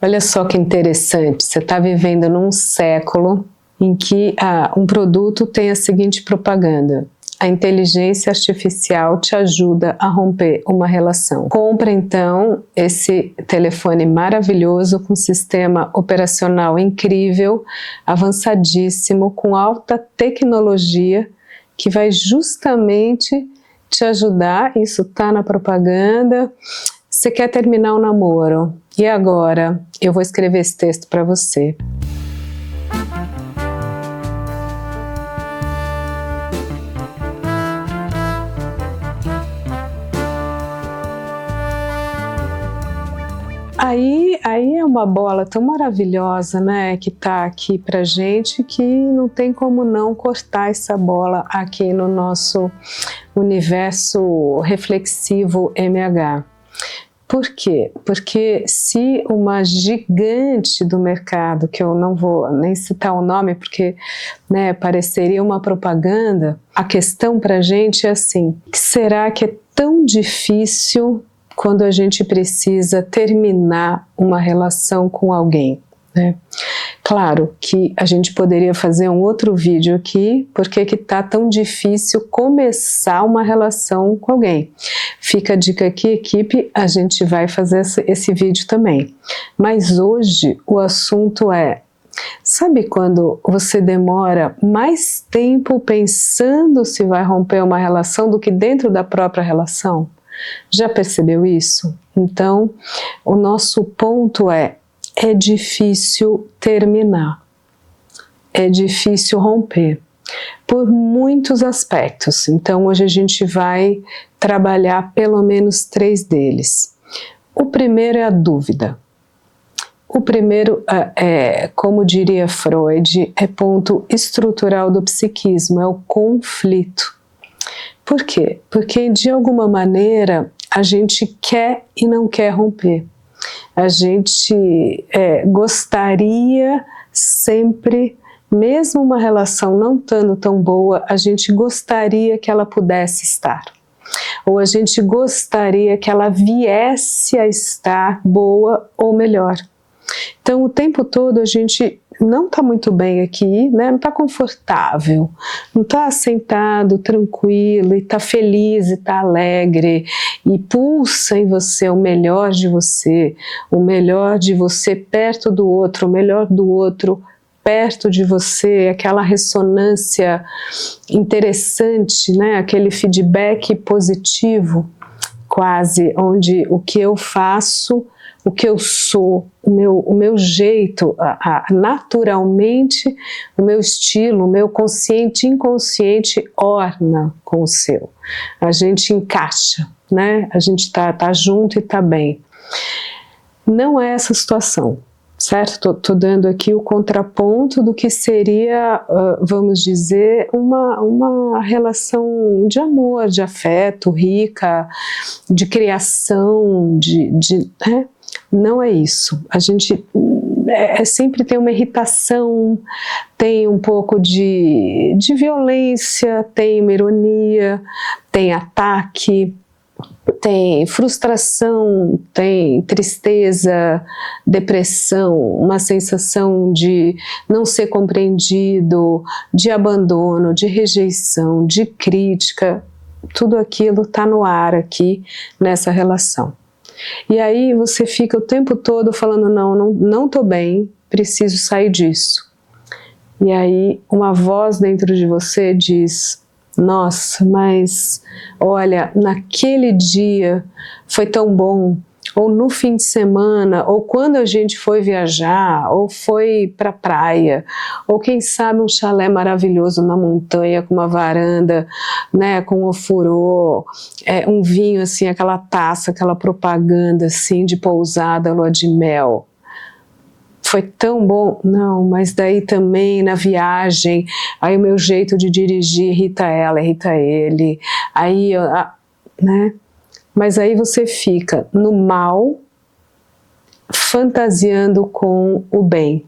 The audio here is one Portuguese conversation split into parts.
Olha só que interessante, você está vivendo num século em que um produto tem a seguinte propaganda: a inteligência artificial te ajuda a romper uma relação. Compra então esse telefone maravilhoso com sistema operacional incrível, avançadíssimo, com alta tecnologia, que vai justamente te ajudar. Isso está na propaganda. Você quer terminar o namoro, e agora? Eu vou escrever esse texto para você. Aí é uma bola tão maravilhosa, né, que tá aqui pra gente, que não tem como não cortar essa bola aqui no nosso universo reflexivo MH. Por quê? Porque se uma gigante do mercado, que eu não vou nem citar o nome porque, né, pareceria uma propaganda, a questão pra gente é assim: será que é tão difícil quando a gente precisa terminar uma relação com alguém, né? Claro que a gente poderia fazer um outro vídeo aqui, porque que tá tão difícil começar uma relação com alguém. Fica a dica aqui, equipe, a gente vai fazer esse vídeo também. Mas hoje o assunto é: sabe quando você demora mais tempo pensando se vai romper uma relação do que dentro da própria relação? Já percebeu isso? Então, o nosso ponto é difícil terminar, é difícil romper, por muitos aspectos. Então, hoje a gente vai trabalhar pelo menos 3 deles. O primeiro é a dúvida. O primeiro como diria Freud, é ponto estrutural do psiquismo, é o conflito. Por quê? Porque de alguma maneira a gente quer e não quer romper. A gente gostaria sempre, mesmo uma relação não estando tão boa, a gente gostaria que ela pudesse estar. Ou a gente gostaria que ela viesse a estar boa ou melhor. Então o tempo todo a gente não está muito bem aqui, né? Não está confortável, não está sentado, tranquilo, e está feliz, e está alegre, e pulsa em você o melhor de você, o melhor de você perto do outro, o melhor do outro perto de você, aquela ressonância interessante, né? Aquele feedback positivo, quase, onde o que eu faço, o que eu sou, o meu jeito, naturalmente, o meu estilo, o meu consciente e inconsciente orna com o seu. A gente encaixa, né? A gente tá junto e tá bem. Não é essa situação, certo? Tô dando aqui o contraponto do que seria, vamos dizer, uma relação de amor, de afeto, rica, de criação, né? Não é isso. A gente sempre tem uma irritação, tem um pouco de violência, tem uma ironia, tem ataque, tem frustração, tem tristeza, depressão, uma sensação de não ser compreendido, de abandono, de rejeição, de crítica. Tudo aquilo está no ar aqui nessa relação. E aí você fica o tempo todo falando: não estou bem, preciso sair disso. E aí uma voz dentro de você diz: nossa, mas olha, naquele dia foi tão bom, ou no fim de semana, ou quando a gente foi viajar, ou foi para a praia, ou quem sabe um chalé maravilhoso na montanha com uma varanda, né, com ofurô, um vinho assim, aquela taça, aquela propaganda assim de pousada, lua de mel. Foi tão bom. Não, mas daí também na viagem, aí o meu jeito de dirigir irrita ela, irrita ele, aí, né? Mas aí você fica no mal, fantasiando com o bem.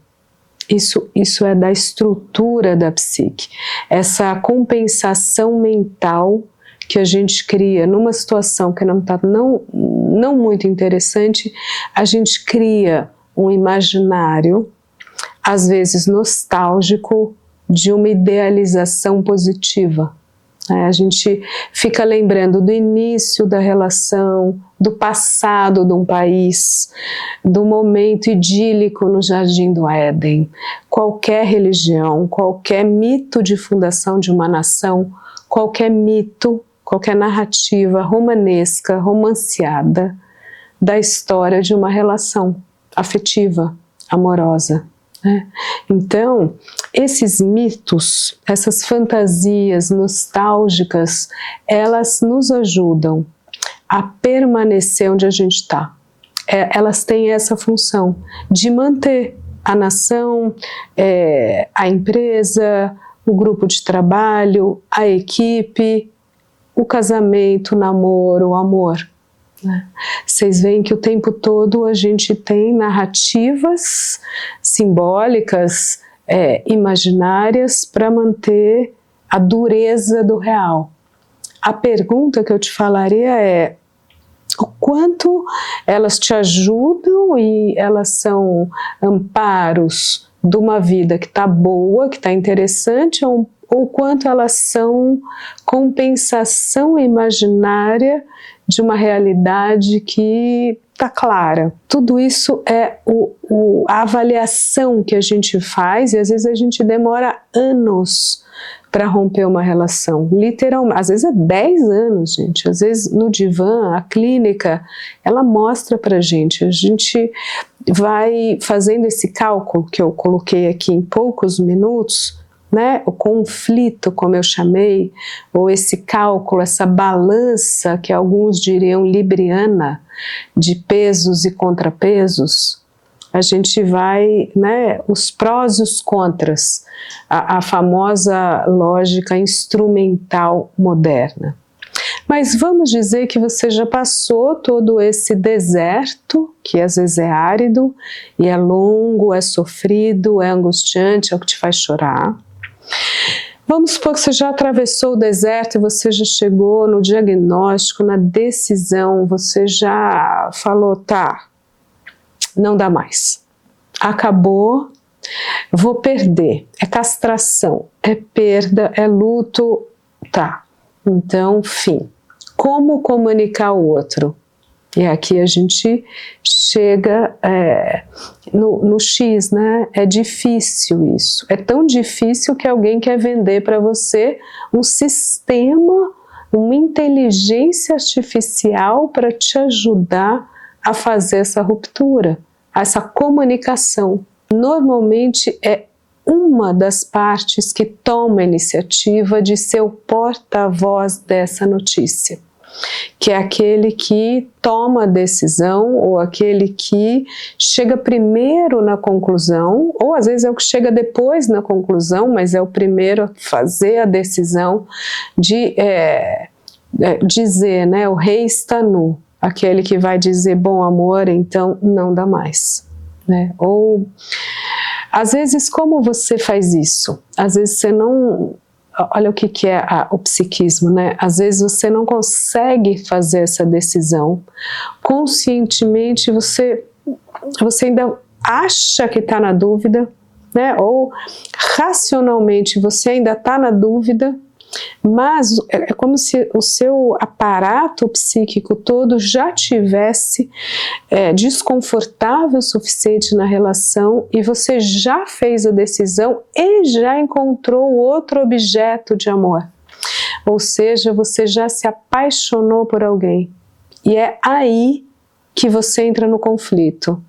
Isso é da estrutura da psique. Essa compensação mental que a gente cria numa situação que não está não muito interessante, a gente cria um imaginário, às vezes nostálgico, de uma idealização positiva. A gente fica lembrando do início da relação, do passado de um país, do momento idílico no Jardim do Éden. Qualquer religião, qualquer mito de fundação de uma nação, qualquer mito, qualquer narrativa romanesca, romanceada da história de uma relação afetiva, amorosa. Então, esses mitos, essas fantasias nostálgicas, elas nos ajudam a permanecer onde a gente está. Elas têm essa função de manter a nação, a empresa, o grupo de trabalho, a equipe, o casamento, o namoro, o amor. Vocês veem que o tempo todo a gente tem narrativas simbólicas, imaginárias, para manter a dureza do real. A pergunta que eu te falaria é: o quanto elas te ajudam e elas são amparos de uma vida que está boa, que está interessante, ou quanto elas são compensação imaginária de uma realidade que está clara. Tudo isso é a avaliação que a gente faz, e às vezes a gente demora anos para romper uma relação, literalmente, às vezes é 10 anos, gente, às vezes no divã, a clínica, ela mostra para a gente vai fazendo esse cálculo que eu coloquei aqui em poucos minutos, né, o conflito, como eu chamei, ou esse cálculo, essa balança que alguns diriam libriana, de pesos e contrapesos, a gente vai, né, os prós e os contras, a famosa lógica instrumental moderna. Mas vamos dizer que você já passou todo esse deserto, que às vezes é árido, e é longo, é sofrido, é angustiante, é o que te faz chorar. Vamos supor que você já atravessou o deserto e você já chegou no diagnóstico, na decisão, você já falou, tá, não dá mais, acabou, vou perder, é castração, é perda, é luto, tá, então, fim. Como comunicar ao outro? E aqui a gente chega no X, né? É difícil isso. É tão difícil que alguém quer vender para você um sistema, uma inteligência artificial para te ajudar a fazer essa ruptura, essa comunicação. Normalmente é uma das partes que toma a iniciativa de ser o porta-voz dessa notícia, que é aquele que toma a decisão, ou aquele que chega primeiro na conclusão, ou às vezes é o que chega depois na conclusão, mas é o primeiro a fazer a decisão de dizer, né, o rei está nu, aquele que vai dizer, bom amor, então não dá mais, né? Ou às vezes, como você faz isso? Às vezes você não... Olha o que é o psiquismo, né? Às vezes você não consegue fazer essa decisão. Conscientemente você ainda acha que está na dúvida, né? Ou racionalmente você ainda está na dúvida, mas é como se o seu aparato psíquico todo já tivesse desconfortável o suficiente na relação e você já fez a decisão e já encontrou outro objeto de amor. Ou seja, você já se apaixonou por alguém. E é aí que você entra no conflito.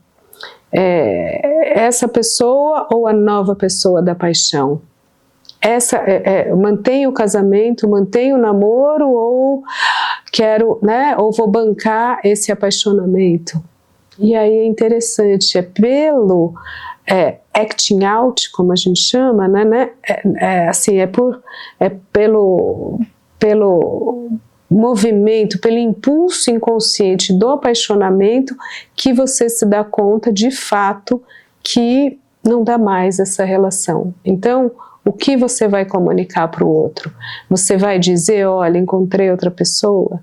Essa pessoa ou a nova pessoa da paixão? Mantenho o casamento, mantenho o namoro, ou quero, né, ou vou bancar esse apaixonamento. E aí é interessante, pelo acting out, como a gente chama, né, pelo movimento, pelo impulso inconsciente do apaixonamento que você se dá conta de fato que não dá mais essa relação. Então, o que você vai comunicar para o outro? Você vai dizer, olha, encontrei outra pessoa?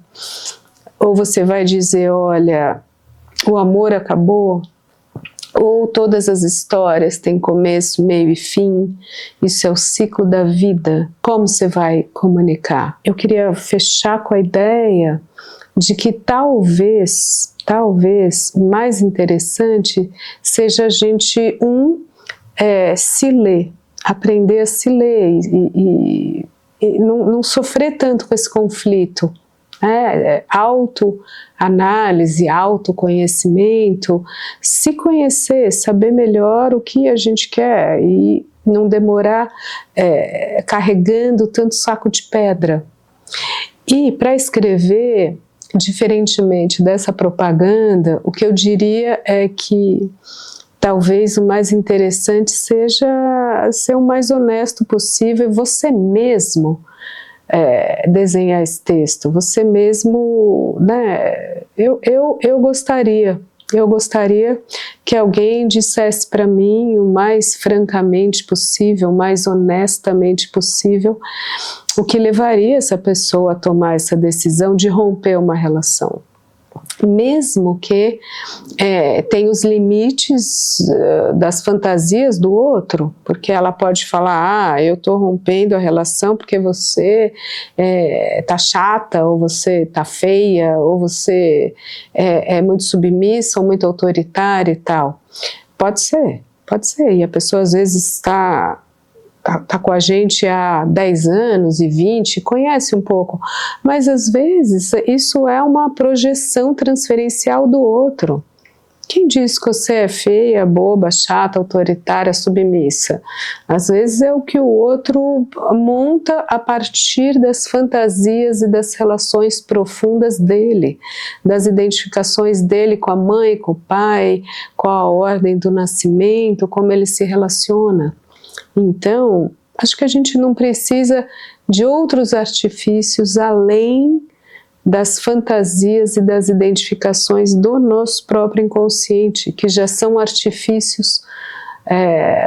Ou você vai dizer, olha, o amor acabou? Ou todas as histórias têm começo, meio e fim? Isso é o ciclo da vida. Como você vai comunicar? Eu queria fechar com a ideia de que talvez o mais interessante seja a gente se ler, aprender a se ler e não sofrer tanto com esse conflito. Autoanálise, autoconhecimento, se conhecer, saber melhor o que a gente quer e não demorar carregando tanto saco de pedra. E para escrever, diferentemente dessa propaganda, o que eu diria é que talvez o mais interessante seja ser o mais honesto possível, você mesmo desenhar esse texto, você mesmo, né? Eu gostaria que alguém dissesse para mim o mais francamente possível, o mais honestamente possível, o que levaria essa pessoa a tomar essa decisão de romper uma relação. Mesmo que tenha os limites das fantasias do outro, porque ela pode falar, eu estou rompendo a relação porque você tá chata, ou você tá feia, ou você é muito submissa, ou muito autoritária e tal. Pode ser, e a pessoa às vezes está com a gente há 10 anos e 20, conhece um pouco, mas às vezes isso é uma projeção transferencial do outro. Quem diz que você é feia, boba, chata, autoritária, submissa? Às vezes é o que o outro monta a partir das fantasias e das relações profundas dele, das identificações dele com a mãe, com o pai, com a ordem do nascimento, como ele se relaciona. Então, acho que a gente não precisa de outros artifícios além das fantasias e das identificações do nosso próprio inconsciente, que já são artifícios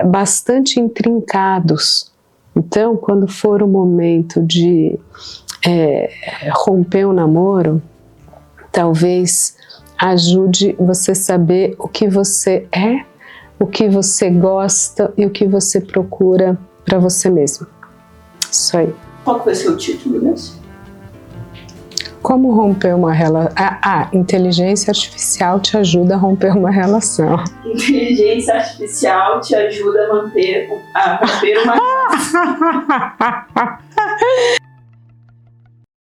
bastante intrincados. Então, quando for o momento de romper um namoro, talvez ajude você a saber o que você é, o que você gosta e o que você procura para você mesmo. Isso aí. Qual vai ser o título desse? Como romper uma relação? Inteligência artificial te ajuda a romper uma relação. Inteligência artificial te ajuda a romper uma relação.